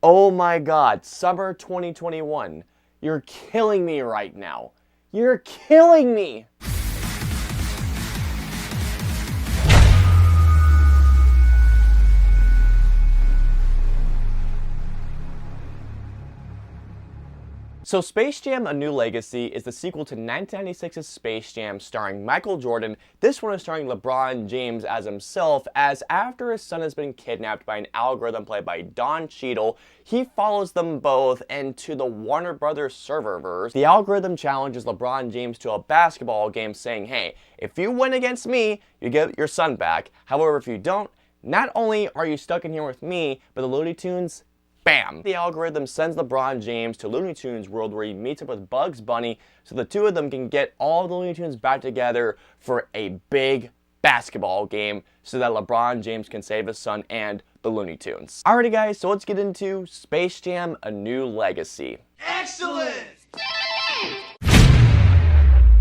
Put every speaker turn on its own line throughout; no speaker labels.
Oh my god, summer 2021. You're killing me right now. You're killing me! So Space Jam: A New Legacy is the sequel to 1996's Space Jam starring Michael Jordan. This one is starring LeBron James as himself, as after his son has been kidnapped by an algorithm played by Don Cheadle, he follows them both into the Warner Brothers serververse. The algorithm challenges LeBron James to a basketball game saying, hey, if you win against me, you get your son back. However, if you don't, not only are you stuck in here with me, but the Looney Tunes, bam! The algorithm sends LeBron James to Looney Tunes World where he meets up with Bugs Bunny so the two of them can get all the Looney Tunes back together for a big basketball game so that LeBron James can save his son and the Looney Tunes. Alrighty guys, so let's get into Space Jam: A New Legacy.
Excellent!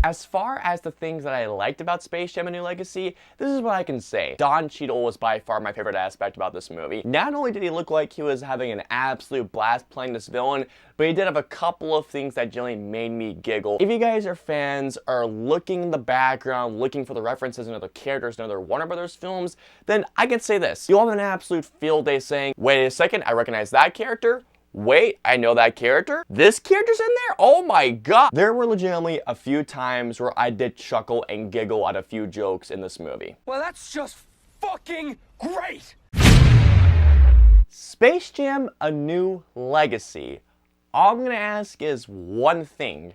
As far as the things that I liked about Space Jam: A New Legacy, this is what I can say. Don Cheadle was by far my favorite aspect about this movie. Not only did he look like he was having an absolute blast playing this villain, but he did have a couple of things that generally made me giggle. If you guys are fans, are looking in the background, looking for the references in other characters in other Warner Brothers films, then I can say this. You'll have an absolute field day saying, wait a second, I recognize that character? Wait, I know that character? This character's in there? Oh my god! There were legitimately a few times where I did chuckle and giggle at a few jokes in this movie.
Well, that's just fucking great!
Space Jam: A New Legacy. All I'm gonna ask is one thing.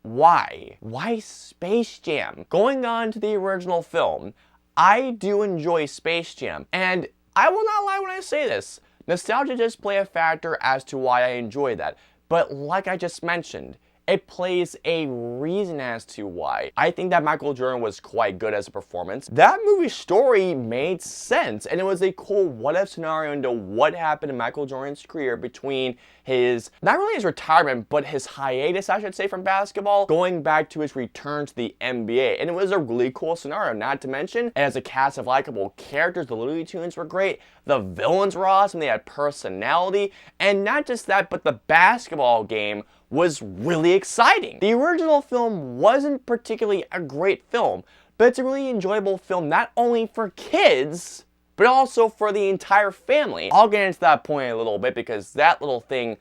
Why? Why Space Jam? Going on to the original film, I do enjoy Space Jam, and I will not lie when I say this. Nostalgia does play a factor as to why I enjoy that, but like I just mentioned, it plays a reason as to why. I think that Michael Jordan was quite good as a performance. That movie's story made sense, and it was a cool what-if scenario into what happened in Michael Jordan's career between his, not really his retirement, but his hiatus, I should say, from basketball, going back to his return to the NBA. And it was a really cool scenario, not to mention, as a cast of likable characters, the Looney Tunes were great, the villains were awesome, they had personality, and not just that, but the basketball game was really exciting. The original film wasn't particularly a great film, but it's a really enjoyable film not only for kids, but also for the entire family. I'll get into that point in a little bit because that little thing,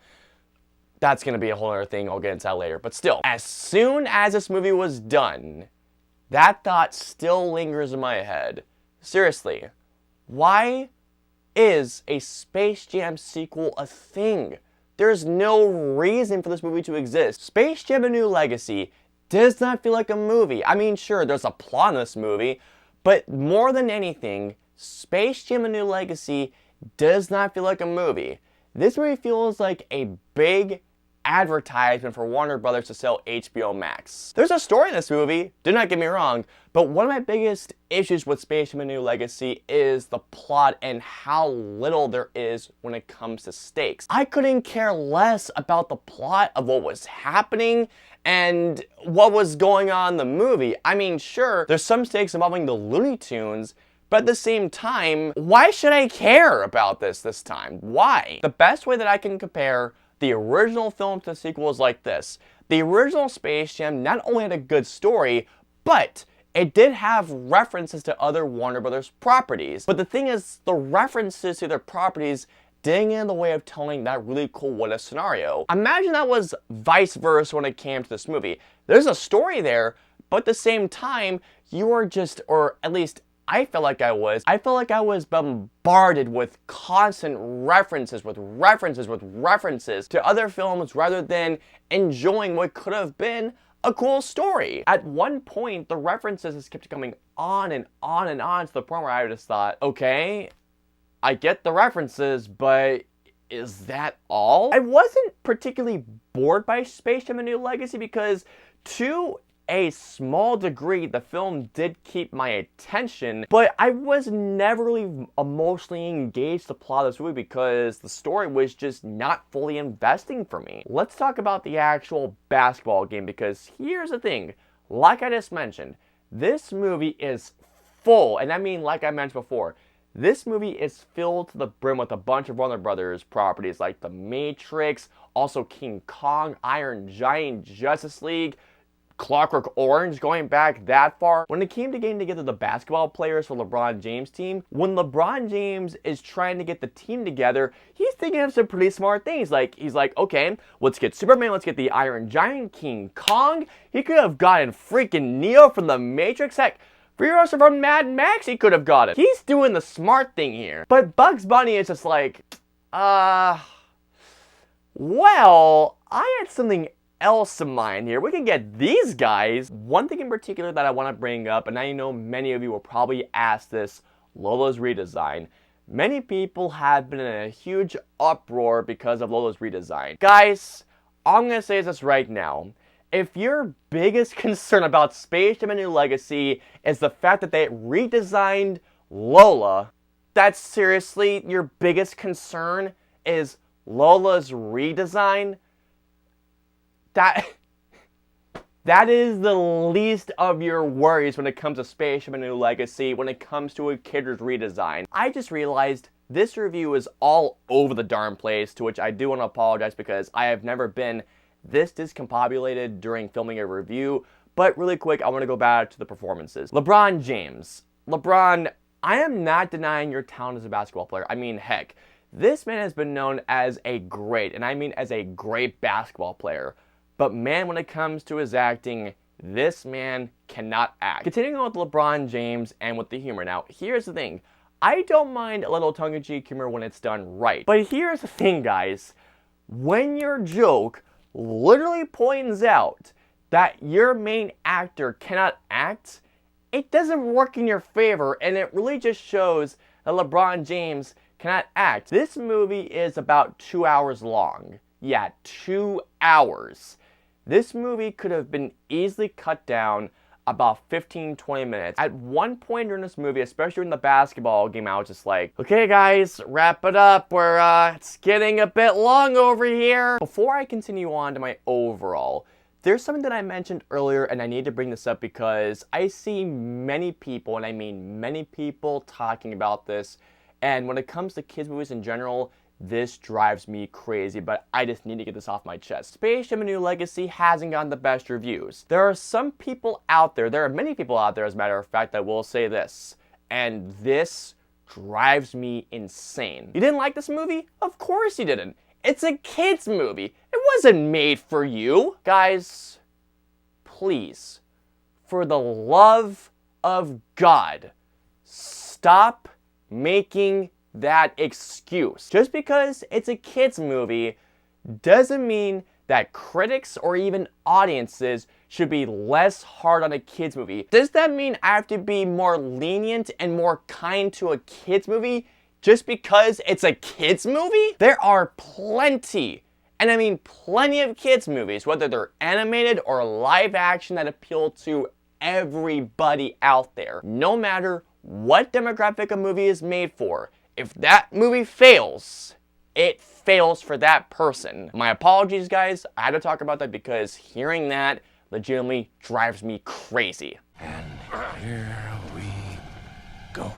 that's gonna be a whole other thing, I'll get into that later. But still, as soon as this movie was done, that thought still lingers in my head. Seriously, why is a Space Jam sequel a thing? There's no reason for this movie to exist. Space Jam: A New Legacy does not feel like a movie. I mean, sure, there's a plot in this movie, but more than anything, Space Jam: A New Legacy does not feel like a movie. This movie feels like a big advertisement for Warner Brothers to sell HBO Max. There's a story in this movie, do not get me wrong, but one of my biggest issues with Space Jam: A New Legacy is the plot and how little there is when it comes to stakes. I couldn't care less about the plot of what was happening and what was going on in the movie. I mean, sure, there's some stakes involving the Looney Tunes, but at the same time, why should I care about this time? Why? The best way that I can compare the original film to the sequel is like this. The original Space Jam not only had a good story, but it did have references to other Warner Brothers properties. But the thing is, the references to their properties didn't get in the way of telling that really cool what-if scenario. Imagine that was vice versa when it came to this movie. There's a story there, but at the same time, you are just, or at least I felt like I was bombarded with constant references to other films rather than enjoying what could have been a cool story. At one point, the references just kept coming on and on and on to the point where I just thought, okay, I get the references, but is that all? I wasn't particularly bored by Space Jam: A New Legacy because to a small degree, the film did keep my attention, but I was never really emotionally engaged in the plot of this movie because the story was just not fully investing for me. Let's talk about the actual basketball game because here's the thing. Like I just mentioned, this movie is full, and I mean like I mentioned before, This movie is filled to the brim with a bunch of Warner Brothers properties like The Matrix, also King Kong, Iron Giant, Justice League, Clockwork Orange, going back that far. When it came to getting together the basketball players for LeBron James' team, when LeBron James is trying to get the team together, he's thinking of some pretty smart things. He's like, okay, let's get Superman, let's get the Iron Giant, King Kong. He could have gotten freaking Neo from The Matrix. Heck, Furiosa from Mad Max, he could have got it. He's doing the smart thing here. But Bugs Bunny is just like, well, I had something else in mind here. We can get these guys. One thing in particular that I want to bring up, and I know many of you will probably ask this, Lolo's redesign. Many people have been in a huge uproar because of Lolo's redesign. Guys, I'm going to say this right now. If your biggest concern about Space Jam: A New Legacy is the fact that they redesigned Lola, that's seriously your biggest concern is Lola's redesign? That is the least of your worries when it comes to Space Jam: A New Legacy, when it comes to a character's redesign. I just realized this review is all over the darn place, to which I do want to apologize because I have never been this discombobulated during filming a review. But really quick, I want to go back to the performances. LeBron James. LeBron, I am not denying your talent as a basketball player. I mean, heck, this man has been known as a great, and I mean as a great basketball player. But man, when it comes to his acting, this man cannot act. Continuing on with LeBron James and with the humor. Now, here's the thing. I don't mind a little tongue-in-cheek humor when it's done right. But here's the thing, guys. When your joke literally points out that your main actor cannot act, it doesn't work in your favor, and it really just shows that LeBron James cannot act. This movie is about 2 hours long. Yeah, 2 hours. This movie could have been easily cut down about 15-20 minutes. At one point during this movie, especially in the basketball game, I was just like, okay guys, wrap it up. It's getting a bit long over here. Before I continue on to my overall, there's something that I mentioned earlier, and I need to bring this up because I see many people, and I mean many people, talking about this. And when it comes to kids movies in general, this drives me crazy, but I just need to get this off my chest. Space Jam: A New Legacy hasn't gotten the best reviews. There are some people out there, there are many people out there as a matter of fact, that will say this, and this drives me insane. You didn't like this movie? Of course you didn't. It's a kid's movie. It wasn't made for you. Guys, please, for the love of God, stop making that excuse. Just because it's a kids movie doesn't mean that critics or even audiences should be less hard on a kids movie. Does that mean I have to be more lenient and more kind to a kids movie just because it's a kids movie? There are plenty, and I mean plenty of kids movies, whether they're animated or live action, that appeal to everybody out there. No matter what demographic a movie is made for, if that movie fails, it fails for that person. My apologies, guys. I had to talk about that because hearing that legitimately drives me crazy.
And here we go.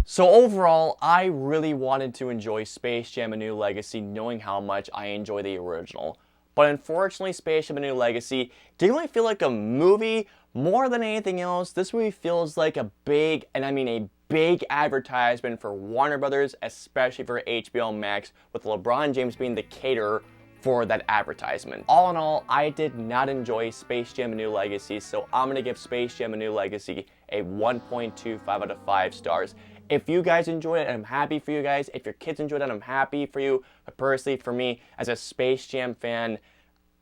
So overall, I really wanted to enjoy Space Jam: A New Legacy knowing how much I enjoy the original. But unfortunately, Space Jam: A New Legacy didn't really feel like a movie. More than anything else, this movie feels like a big, and I mean a big advertisement for Warner Brothers, especially for HBO Max, with LeBron James being the caterer for that advertisement. All in all, I did not enjoy Space Jam: A New Legacy, so I'm gonna give Space Jam: A New Legacy a 1.25 out of 5 stars. If you guys enjoyed it, I'm happy for you guys. If your kids enjoyed it, I'm happy for you. But personally, for me, as a Space Jam fan,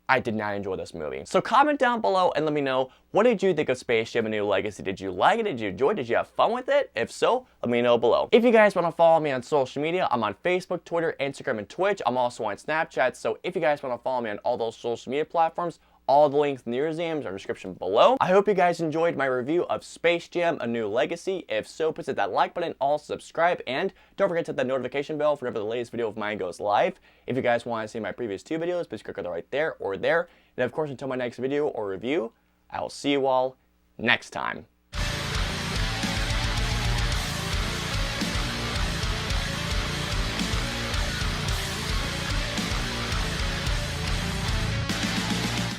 I did not enjoy this movie. So comment down below and let me know, what did you think of Space Jam: A New Legacy? Did you like it? Did you enjoy it? Did you have fun with it? If so, let me know below. If you guys want to follow me on social media, I'm on Facebook, Twitter, Instagram, and Twitch. I'm also on Snapchat, so if you guys want to follow me on all those social media platforms, all the links in the username are in the description below. I hope you guys enjoyed my review of Space Jam: A New Legacy. If so, please hit that like button, also subscribe, and don't forget to hit that notification bell for whenever the latest video of mine goes live. If you guys want to see my previous 2 videos, please click on the right there or there. And of course, until my next video or review, I will see you all next time.